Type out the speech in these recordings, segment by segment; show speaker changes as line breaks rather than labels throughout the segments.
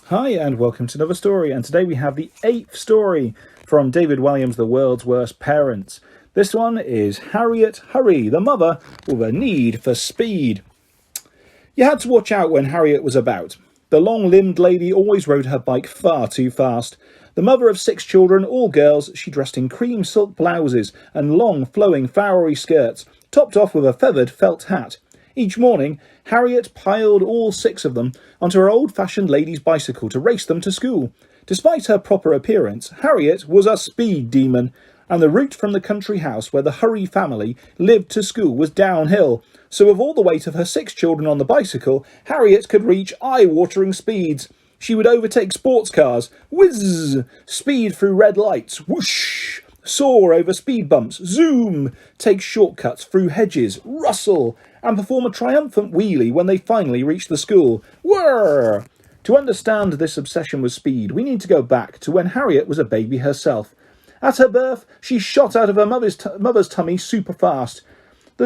Hi and welcome to another story, and today we have the 8th story from David Walliams' The World's Worst Parents. This one is Harriet Hurry, the mother with a need for speed. You had to watch out when Harriet was about. The long-limbed lady always rode her bike far too fast. The mother of 6 children, all girls, she dressed in cream silk blouses and long flowing flowery skirts, topped off with a feathered felt hat. Each morning, Harriet piled all 6 of them onto her old-fashioned lady's bicycle to race them to school. Despite her proper appearance, Harriet was a speed demon, and the route from the country house where the Hurry family lived to school was downhill. So with all the weight of her 6 children on the bicycle, Harriet could reach eye-watering speeds. She would overtake sports cars, whizz, speed through red lights, whoosh, soar over speed bumps, zoom, take shortcuts through hedges, rustle, and perform a triumphant wheelie when they finally reached the school. Whirr! To understand this obsession with speed, we need to go back to when Harriet was a baby herself. At her birth, she shot out of her mother's tummy super fast.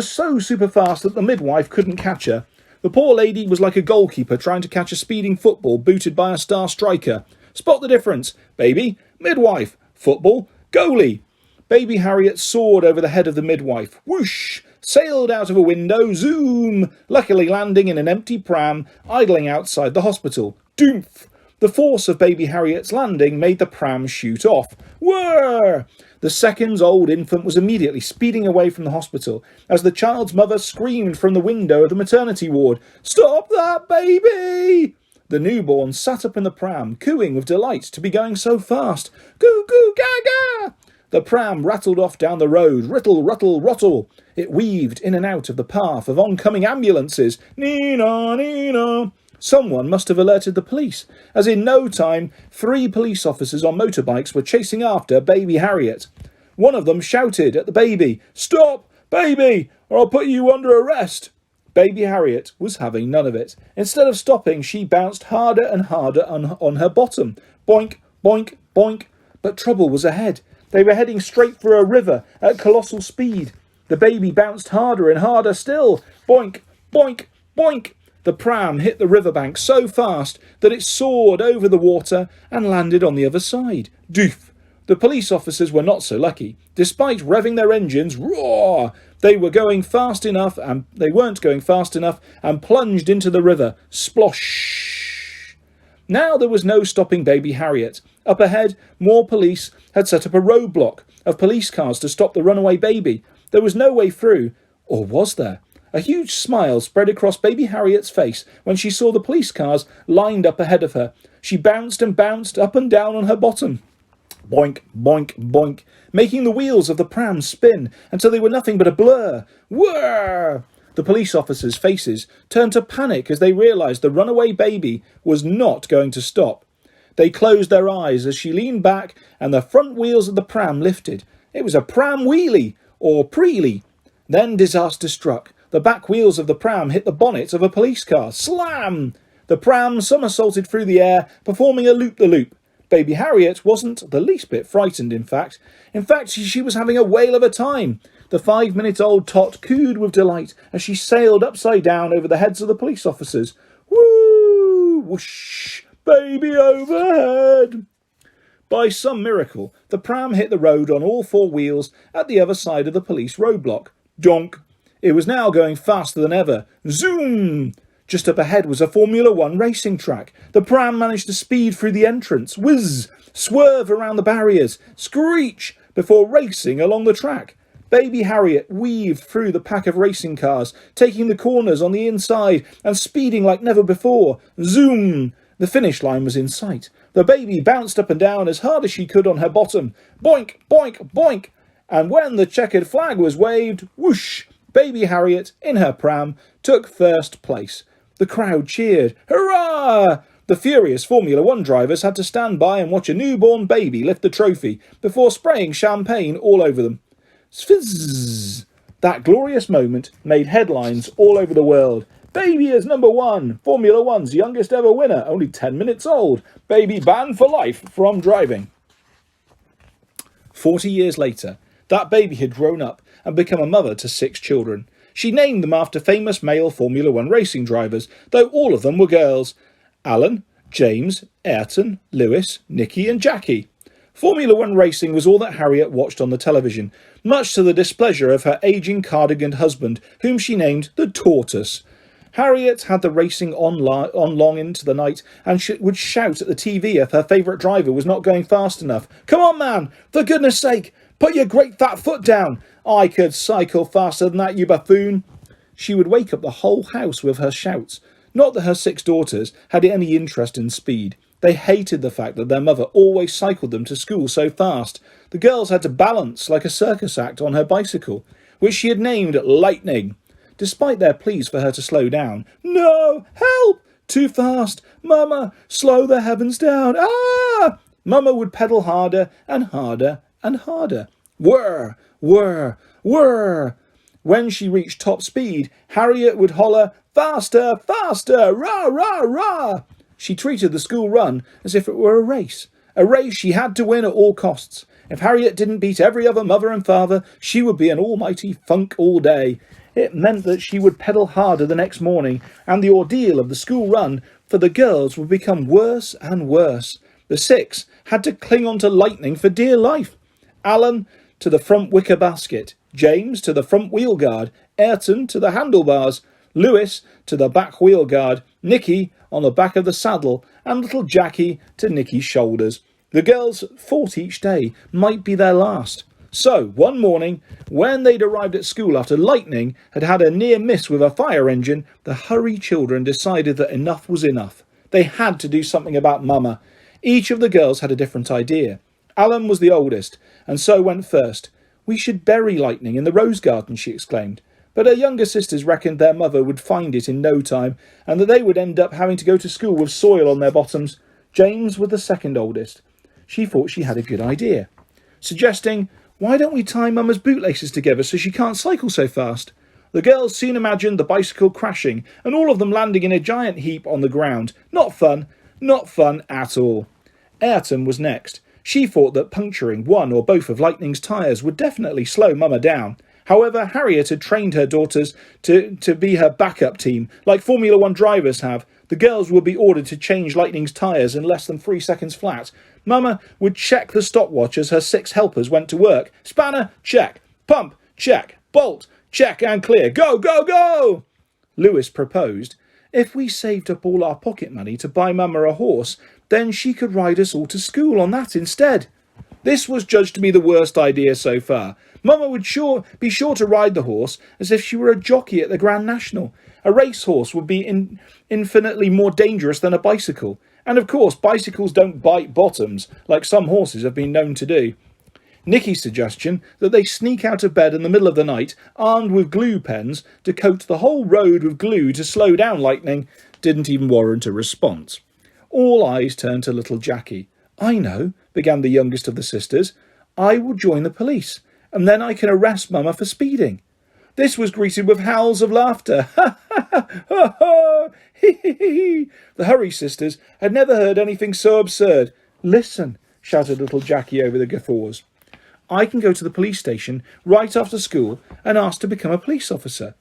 So super fast that the midwife couldn't catch her. The poor lady was like a goalkeeper trying to catch a speeding football booted by a star striker. Spot the difference. Baby, midwife, football, goalie. Baby Harriet soared over the head of the midwife. Whoosh! Sailed out of a window, zoom, luckily landing in an empty pram idling outside the hospital. Doomph! The force of baby Harriet's landing made the pram shoot off. Whirr! The seconds-old infant was immediately speeding away from the hospital as the child's mother screamed from the window of the maternity ward, "Stop that baby!" The newborn sat up in the pram, cooing with delight to be going so fast. Goo goo gaga! The pram rattled off down the road, rittle, ruttle, rottle. It weaved in and out of the path of oncoming ambulances. Nina, Nina. Someone must have alerted the police, as in no time 3 police officers on motorbikes were chasing after baby Harriet. One of them shouted at the baby, "Stop, baby, or I'll put you under arrest." Baby Harriet was having none of it. Instead of stopping, she bounced harder and harder on her bottom. Boink, boink, boink. But trouble was ahead. They were heading straight for a river at colossal speed. The baby bounced harder and harder still. Boink, boink, boink. The pram hit the riverbank so fast that it soared over the water and landed on the other side. Doof! The police officers were not so lucky. Despite revving their engines, roar! They weren't going fast enough and plunged into the river. Splosh! Now there was no stopping baby Harriet. Up ahead, more police had set up a roadblock of police cars to stop the runaway baby. There was no way through, or was there? A huge smile spread across baby Harriet's face when she saw the police cars lined up ahead of her. She bounced and bounced up and down on her bottom. Boink, boink, boink, making the wheels of the pram spin until they were nothing but a blur. Whirr! The police officers' faces turned to panic as they realised the runaway baby was not going to stop. They closed their eyes as she leaned back and the front wheels of the pram lifted. It was a pram wheelie, or preelie. Then disaster struck. The back wheels of the pram hit the bonnet of a police car. Slam! The pram somersaulted through the air, performing a loop-the-loop. Baby Harriet wasn't the least bit frightened, in fact. She was having a whale of a time. The 5-minute-old tot cooed with delight as she sailed upside down over the heads of the police officers. Woo! Whoosh! Baby overhead! By some miracle, the pram hit the road on all 4 wheels at the other side of the police roadblock. Donk! It was now going faster than ever. Zoom! Just up ahead was a Formula 1 racing track. The pram managed to speed through the entrance. Whiz! Swerve around the barriers. Screech! Before racing along the track. Baby Harriet weaved through the pack of racing cars, taking the corners on the inside and speeding like never before. Zoom! The finish line was in sight. The baby bounced up and down as hard as she could on her bottom. Boink, boink, boink. And when the checkered flag was waved, whoosh! Baby Harriet, in her pram, took first place. The crowd cheered. Hurrah! The furious Formula 1 drivers had to stand by and watch a newborn baby lift the trophy before spraying champagne all over them. Fizz! That glorious moment made headlines all over the world. Baby is number 1. Formula 1's youngest ever winner, only 10 minutes old. Baby banned for life from driving. 40 years later, that baby had grown up and become a mother to 6 children. She named them after famous male Formula 1 racing drivers, though all of them were girls. Alan, James, Ayrton, Lewis, Nicky and Jackie. Formula One racing was all that Harriet watched on the television, much to the displeasure of her ageing cardigan husband, whom she named the Tortoise. Harriet had the racing on long into the night and would shout at the TV if her favourite driver was not going fast enough. "Come on, man! For goodness sake! Put your great fat foot down! I could cycle faster than that, you buffoon!" She would wake up the whole house with her shouts. Not that her 6 daughters had any interest in speed. They hated the fact that their mother always cycled them to school so fast. The girls had to balance like a circus act on her bicycle, which she had named Lightning. Despite their pleas for her to slow down. "No! Help! Too fast! Mama! Slow the heavens down! Ah!" Mama would pedal harder and harder and harder. Whir! Whir! Whir! When she reached top speed, Harriet would holler, "Faster! Faster! Rah! Rah! Rah!" She treated the school run as if it were a race she had to win at all costs. If Harriet didn't beat every other mother and father, she would be an almighty funk all day. It meant that she would pedal harder the next morning, and the ordeal of the school run for the girls would become worse and worse. The 6 had to cling on to Lightning for dear life. Alan to the front wicker basket, James to the front wheel guard, Ayrton to the handlebars, Lewis to the back wheel guard, Nicky on the back of the saddle, and little Jackie to Nicky's shoulders. The girls fought each day, might be their last. So, one morning, when they'd arrived at school after Lightning had had a near miss with a fire engine, the Hurry children decided that enough was enough. They had to do something about Mama. Each of the girls had a different idea. Alan was the oldest, and so went first. "We should bury Lightning in the rose garden," she exclaimed. But her younger sisters reckoned their mother would find it in no time, and that they would end up having to go to school with soil on their bottoms. James was the second oldest. She thought she had a good idea, suggesting, "Why don't we tie Mama's bootlaces together so she can't cycle so fast?" The girls soon imagined the bicycle crashing, and all of them landing in a giant heap on the ground. Not fun at all. Ayrton was next. She thought that puncturing one or both of Lightning's tyres would definitely slow Mama down. However, Harriet had trained her daughters to be her backup team, like Formula One drivers have. The girls would be ordered to change Lightning's tyres in less than 3 seconds flat. Mama would check the stopwatch as her 6 helpers went to work. Spanner, check. Pump, check. Bolt, check and clear. Go, go, go! Lewis proposed, "If we saved up all our pocket money to buy Mama a horse, then she could ride us all to school on that instead." This was judged to be the worst idea so far. Mama would be sure to ride the horse as if she were a jockey at the Grand National. A racehorse would be infinitely more dangerous than a bicycle. And of course, bicycles don't bite bottoms, like some horses have been known to do. Nicky's suggestion that they sneak out of bed in the middle of the night, armed with glue pens, to coat the whole road with glue to slow down Lightning, didn't even warrant a response. All eyes turned to little Jackie. "I know," began the youngest of the sisters. "I will join the police, and then I can arrest Mama for speeding." This was greeted with howls of laughter. "Ha ha ha ha ha! Hee hee hee!" The Hurry sisters had never heard anything so absurd. "Listen," shouted little Jackie over the guffaws. "I can go to the police station right after school and ask to become a police officer."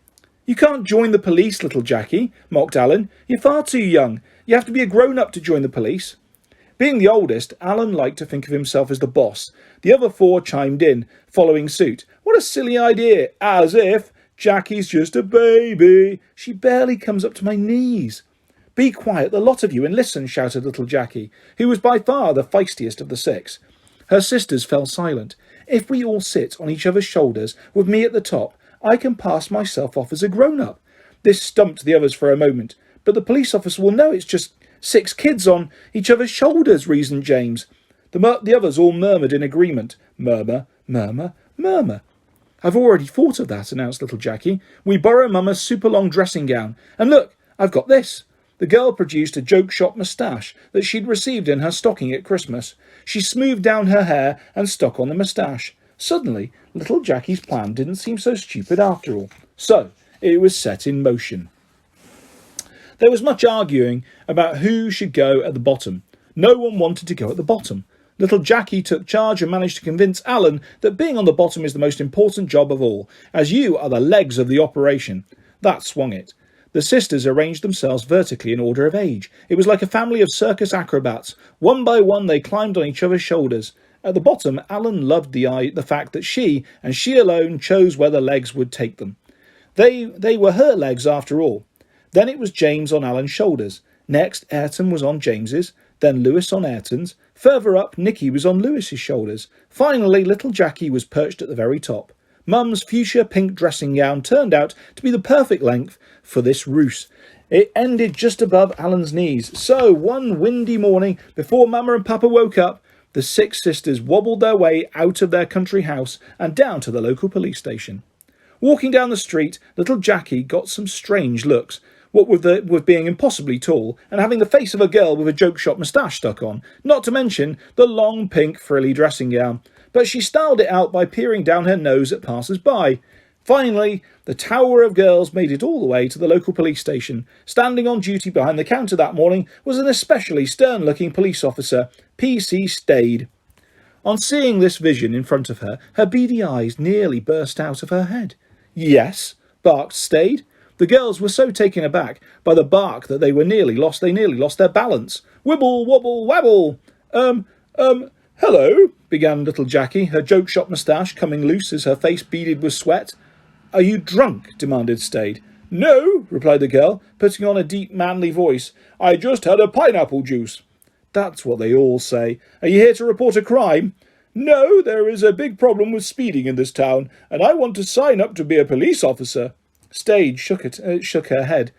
"You can't join the police, little Jackie," mocked Alan. "You're far too young. You have to be a grown-up to join the police." Being the oldest, Alan liked to think of himself as the boss. The other 4 chimed in, following suit. "What a silly idea! As if! Jackie's just a baby. She barely comes up to my knees." "Be quiet, the lot of you, and listen," shouted little Jackie, who was by far the feistiest of the 6. Her sisters fell silent. "If we all sit on each other's shoulders, with me at the top, I can pass myself off as a grown-up." This stumped the others for a moment. "But the police officer will know it's just 6 kids on each other's shoulders," reasoned James. The others all murmured in agreement. Murmur, murmur, murmur. "I've already thought of that," announced little Jackie. "We borrow Mama's super long dressing gown. And look, I've got this." The girl produced a joke shop moustache that she'd received in her stocking at Christmas. She smoothed down her hair and stuck on the moustache. Suddenly, little Jackie's plan didn't seem so stupid after all. So, it was set in motion. There was much arguing about who should go at the bottom. No one wanted to go at the bottom. Little Jackie took charge and managed to convince Alan that being on the bottom is the most important job of all, as you are the legs of the operation. That swung it. The sisters arranged themselves vertically in order of age. It was like a family of circus acrobats. One by one they climbed on each other's shoulders. At the bottom, Alan loved the fact that she, and she alone, chose where the legs would take them. They were her legs after all. Then it was James on Alan's shoulders. Next, Ayrton was on James's. Then Lewis on Ayrton's. Further up, Nicky was on Lewis's shoulders. Finally, little Jackie was perched at the very top. Mum's fuchsia pink dressing gown turned out to be the perfect length for this ruse. It ended just above Alan's knees. So, one windy morning, before Mama and Papa woke up, the 6 sisters wobbled their way out of their country house and down to the local police station. Walking down the street, little Jackie got some strange looks, what with being impossibly tall and having the face of a girl with a joke shop moustache stuck on, not to mention the long pink frilly dressing gown. But she styled it out by peering down her nose at passers-by. Finally, the tower of girls made it all the way to the local police station. Standing on duty behind the counter that morning was an especially stern-looking police officer, P.C. Stade. On seeing this vision in front of her, her beady eyes nearly burst out of her head. "Yes," barked Stade. The girls were so taken aback by the bark that they nearly lost their balance. "Wibble, wobble, wabble." Hello," began little Jackie, her joke shop moustache coming loose as her face beaded with sweat. "Are you drunk?" demanded Stade. "No," replied the girl, putting on a deep manly voice. "I just had a pineapple juice." "That's what they all say. Are you here to report a crime?" "No, there is a big problem with speeding in this town, and I want to sign up to be a police officer." Stade shook her head.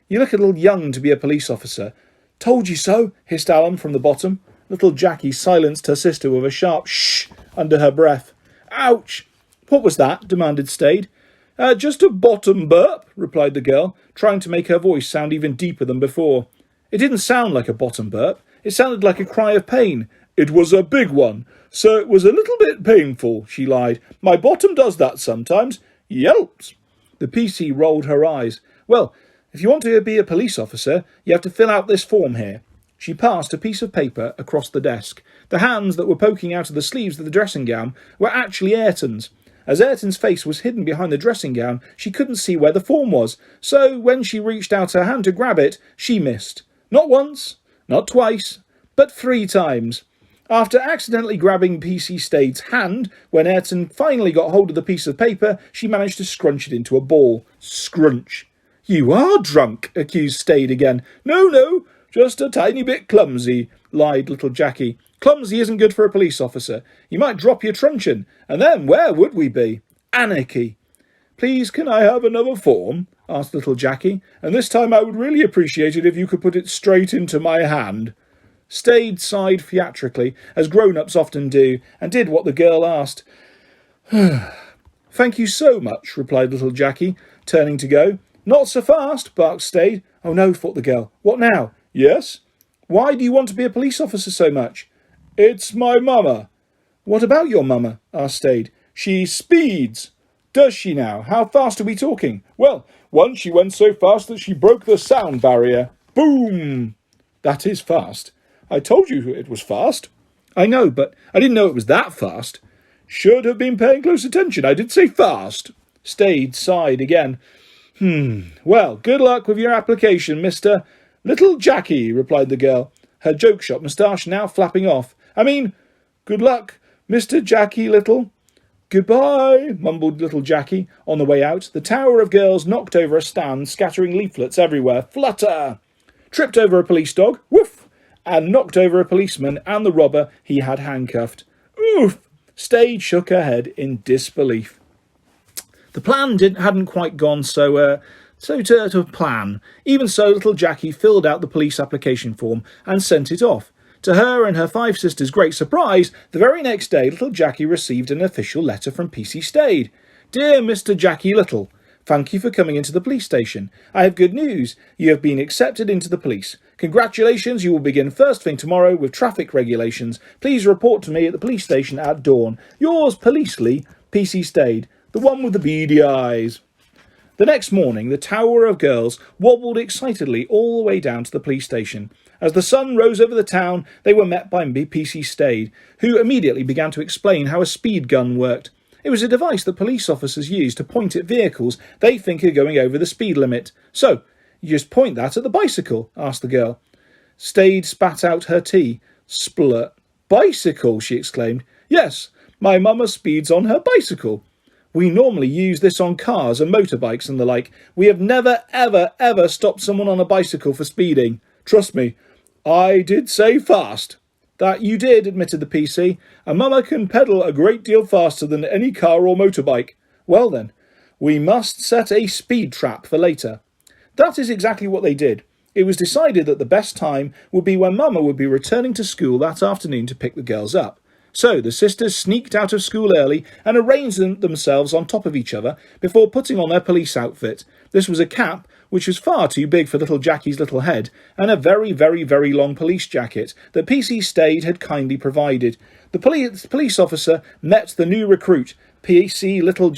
"You look a little young to be a police officer." "Told you so," hissed Alan from the bottom. Little Jackie silenced her sister with a sharp shh under her breath. "Ouch!" "What was that?" demanded Stade. Just a bottom burp," replied the girl, trying to make her voice sound even deeper than before. It didn't sound like a bottom burp. It sounded like a cry of pain. "It was a big one, so it was a little bit painful," she lied. "My bottom does that sometimes. Yelps." The PC rolled her eyes. "Well, if you want to be a police officer, you have to fill out this form here." She passed a piece of paper across the desk. The hands that were poking out of the sleeves of the dressing gown were actually Ayrton's. As Ayrton's face was hidden behind the dressing gown, she couldn't see where the form was, so when she reached out her hand to grab it, she missed. Not once, not twice, but 3 times. After accidentally grabbing PC Stade's hand, when Ayrton finally got hold of the piece of paper, she managed to scrunch it into a ball. Scrunch. "You are drunk," accused Stade again. No, just a tiny bit clumsy," lied little Jackie. "Clumsy isn't good for a police officer. You might drop your truncheon, and then where would we be? Anarchy." "Please, can I have another form?" asked little Jackie. "And this time I would really appreciate it if you could put it straight into my hand." Stade sighed theatrically, as grown-ups often do, and did what the girl asked. "Thank you so much," replied little Jackie, turning to go. "Not so fast," barked Stade. "Oh no," thought the girl. "What now?" "Yes?" "Why do you want to be a police officer so much?" "It's my mama." "What about your mama?" asked Stade. "She speeds." "Does she now? How fast are we talking?" "Well, once she went so fast that she broke the sound barrier. Boom!" "That is fast." "I told you it was fast." "I know, but I didn't know it was that fast." "Should have been paying close attention. I did say fast." Stade sighed again. "Well, good luck with your application, Mr. Little Jackie," replied the girl, her joke shop moustache now flapping off. Good luck, Mr. Jackie Little." "Goodbye," mumbled little Jackie. On the way out, the tower of girls knocked over a stand, scattering leaflets everywhere. Flutter! Tripped over a police dog. Woof! And knocked over a policeman and the robber he had handcuffed. Oof! Stade shook her head in disbelief. The plan hadn't quite gone so to plan. Even so, little Jackie filled out the police application form and sent it off. To her and her 5 sisters' great surprise, the very next day little Jackie received an official letter from PC Stade. "Dear Mr. Jackie Little, thank you for coming into the police station. I have good news. You have been accepted into the police. Congratulations, you will begin first thing tomorrow with traffic regulations. Please report to me at the police station at dawn. Yours policely, PC Stade, the one with the beady eyes." The next morning, the tower of girls wobbled excitedly all the way down to the police station. As the sun rose over the town, they were met by PC Stade, who immediately began to explain how a speed gun worked. It was a device that police officers use to point at vehicles they think are going over the speed limit. So, You just point that at the bicycle, asked the girl. Stade spat out her tea. Splurt. Bicycle, she exclaimed. Yes, my mama speeds on her bicycle. We normally use this on cars and motorbikes and the like. We have never, ever, ever stopped someone on a bicycle for speeding. Trust me, I did say fast. That you did, admitted the PC. And Mama can pedal a great deal faster than any car or motorbike. Well then, we must set a speed trap for later. That is exactly what they did. It was decided that the best time would be when Mama would be returning to school that afternoon to pick the girls up. So the sisters sneaked out of school early and arranged themselves on top of each other before putting on their police outfit. This was a cap, which was far too big for little Jackie's little head, and a very, very, very long police jacket that PC Stade had kindly provided. The police officer met the new recruit, PC little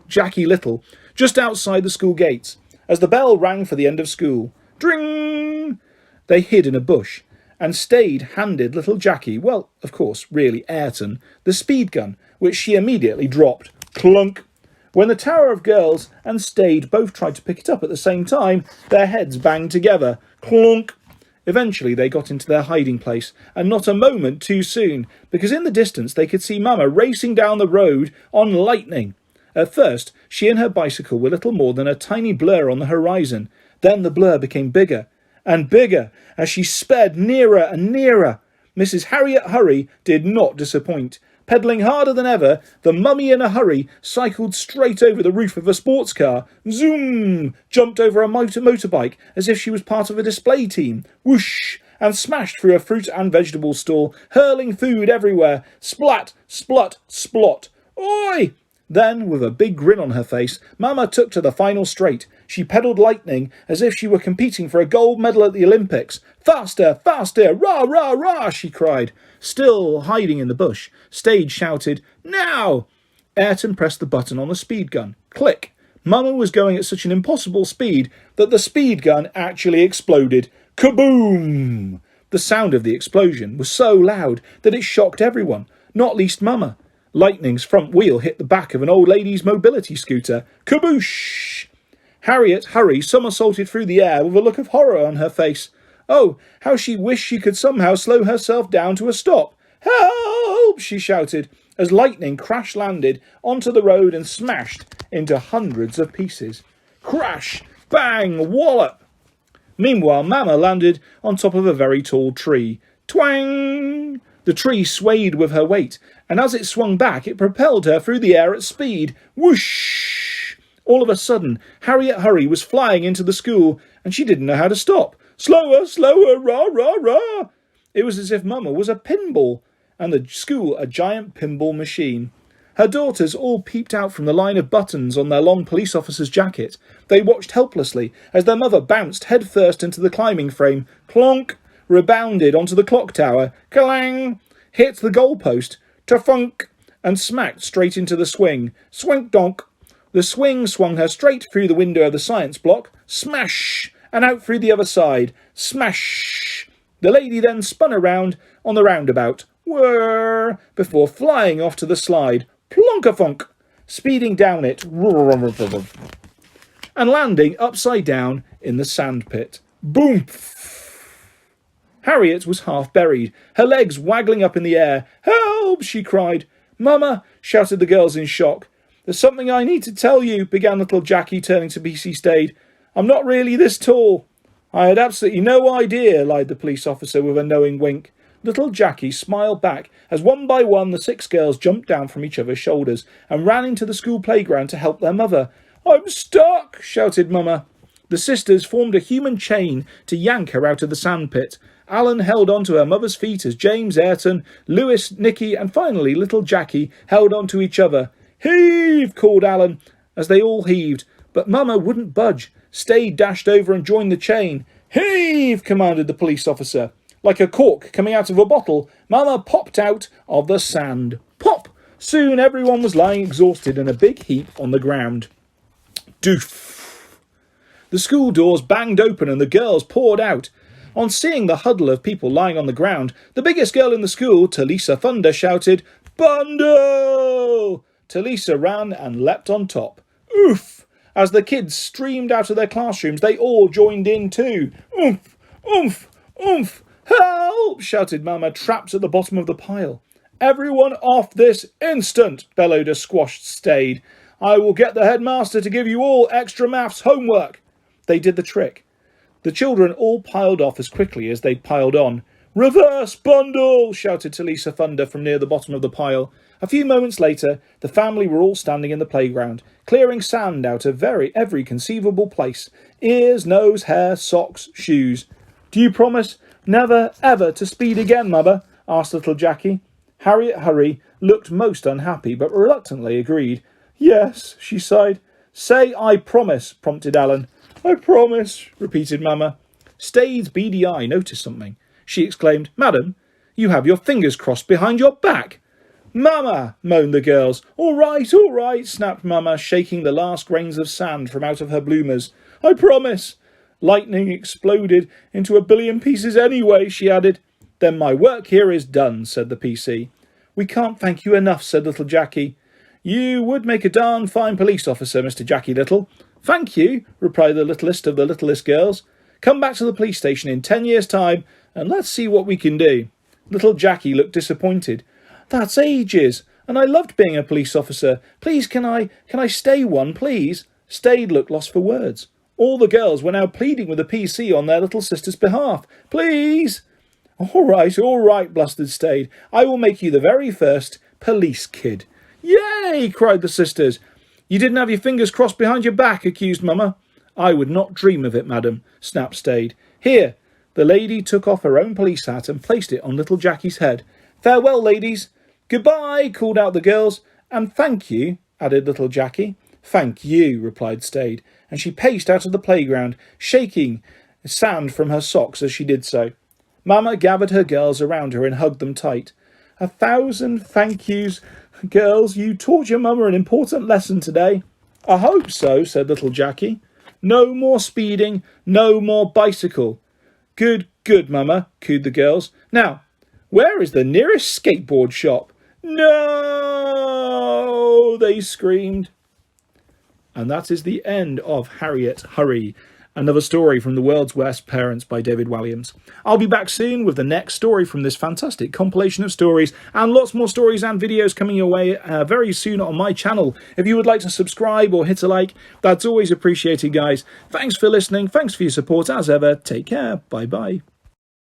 Jackie Little, just outside the school gates. As the bell rang for the end of school, dring! They hid in a bush, and Stade handed little Jackie, well, of course, really Ayrton, the speed gun, which she immediately dropped. Clunk! When the Tower of Girls and Stade both tried to pick it up at the same time, their heads banged together. Clunk! Eventually they got into their hiding place, and not a moment too soon, because in the distance they could see Mama racing down the road on lightning. At first, she and her bicycle were little more than a tiny blur on the horizon. Then the blur became bigger and bigger as she sped nearer and nearer. Mrs. Harriet Hurry did not disappoint. Pedalling harder than ever, the mummy in a hurry cycled straight over the roof of a sports car. Zoom! Jumped over a motorbike as if she was part of a display team. Whoosh! And smashed through a fruit and vegetable stall, hurling food everywhere. Splat! Splut! Splot! Oi! Then, with a big grin on her face, Mama took to the final straight. She pedalled lightning as if she were competing for a gold medal at the Olympics. Faster, faster, rah, rah, rah, she cried. Still hiding in the bush, Stade shouted, now! Ayrton pressed the button on the speed gun. Click! Mama was going at such an impossible speed that the speed gun actually exploded. Kaboom! The sound of the explosion was so loud that it shocked everyone, not least Mama. Lightning's front wheel hit the back of an old lady's mobility scooter. Kaboosh! Harriet Hurry somersaulted through the air with a look of horror on her face. Oh, how she wished she could somehow slow herself down to a stop. Help! She shouted, as lightning crash-landed onto the road and smashed into hundreds of pieces. Crash! Bang! Wallop! Meanwhile, Mama landed on top of a very tall tree. Twang! The tree swayed with her weight, and as it swung back, it propelled her through the air at speed. Whoosh! All of a sudden, Harriet Hurry was flying into the school, and she didn't know how to stop. Slower, slower, rah, rah, rah! It was as if Mama was a pinball, and the school a giant pinball machine. Her daughters all peeped out from the line of buttons on their long police officer's jacket. They watched helplessly as their mother bounced headfirst into the climbing frame. Clonk! Rebounded onto the clock tower. Clang! Hit the goalpost. Ta-funk! And smacked straight into the swing. Swink-donk! The swing swung her straight through the window of the science block. Smash! And out through the other side. Smash! The lady then spun around on the roundabout. Whirr! Before flying off to the slide. Plonk-a-funk! Speeding down it. And landing upside down in the sandpit. Boom! Harriet was half buried, her legs waggling up in the air. Help! She cried. Mama! Shouted the girls in shock. There's something I need to tell you, began little Jackie, turning to PC Stade. I'm not really this tall. I had absolutely no idea, lied the police officer with a knowing wink. Little Jackie smiled back as one by one the 6 girls jumped down from each other's shoulders and ran into the school playground to help their mother. I'm stuck! Shouted Mama. The sisters formed a human chain to yank her out of the sandpit. Alan held on to her mother's feet as James, Ayrton, Lewis, Nicky, and finally little Jackie held on to each other. Heave! Called Alan as they all heaved, but Mama wouldn't budge. Stade dashed over and joined the chain. Heave! Commanded the police officer. Like a cork coming out of a bottle, Mama popped out of the sand. Pop! Soon everyone was lying exhausted in a big heap on the ground. Doof! The school doors banged open and the girls poured out. On seeing the huddle of people lying on the ground, the biggest girl in the school, Talisa Thunder, shouted, Bundle! Talisa ran and leapt on top. Oof! As the kids streamed out of their classrooms, they all joined in too. Oomph! Oomph! Oomph! Help! Shouted Mama, trapped at the bottom of the pile. Everyone off this instant, bellowed a squashed Stade. I will get the headmaster to give you all extra maths homework. They did the trick. The children all piled off as quickly as they'd piled on. Reverse bundle! Shouted Talisa Thunder from near the bottom of the pile. A few moments later, the family were all standing in the playground, clearing sand out of every conceivable place. Ears, nose, hair, socks, shoes. Do you promise never, ever to speed again, Mother? Asked little Jackie. Harriet Hurry looked most unhappy, but reluctantly agreed. Yes, she sighed. Say I promise, prompted Alan. I promise, repeated Mamma. Stade's beady eye noticed something. She exclaimed, Madam, you have your fingers crossed behind your back. Mamma, moaned the girls. All right, snapped Mamma, shaking the last grains of sand from out of her bloomers. I promise. Lightning exploded into a billion pieces anyway, she added. Then my work here is done, said the PC. We can't thank you enough, said little Jackie. You would make a darn fine police officer, Mr. Jackie Little. Thank you, replied the littlest of the littlest girls. Come back to the police station in 10 years' time, and let's see what we can do. Little Jackie looked disappointed. That's ages, and I loved being a police officer. Please, can I stay one, please? Stade looked lost for words. All the girls were now pleading with the PC on their little sister's behalf. Please! All right, blustered Stade. I will make you the very first police kid. Yay! Cried the sisters. You didn't have your fingers crossed behind your back, accused Mama. I would not dream of it, madam, snapped Stade. Here. The lady took off her own police hat and placed it on little Jackie's head. Farewell, ladies. Goodbye, called out the girls. And thank you, added little Jackie. Thank you, replied Stade, and she paced out of the playground, shaking sand from her socks as she did so. Mamma gathered her girls around her and hugged them tight. 1,000 thank yous, girls. You taught your mama an important lesson today. I hope so, said little Jackie. No more speeding, no more bicycle. Good, Mama, cooed the girls. Now, where is the nearest skateboard shop? No, they screamed. And that is the end of Harriet Hurry, another story from the World's Worst Parents by David Walliams. I'll be back soon with the next story from this fantastic compilation of stories, and lots more stories and videos coming your way very soon on my channel. If you would like to subscribe or hit a like, that's always appreciated, guys. Thanks for listening. Thanks for your support as ever. Take care. Bye-bye.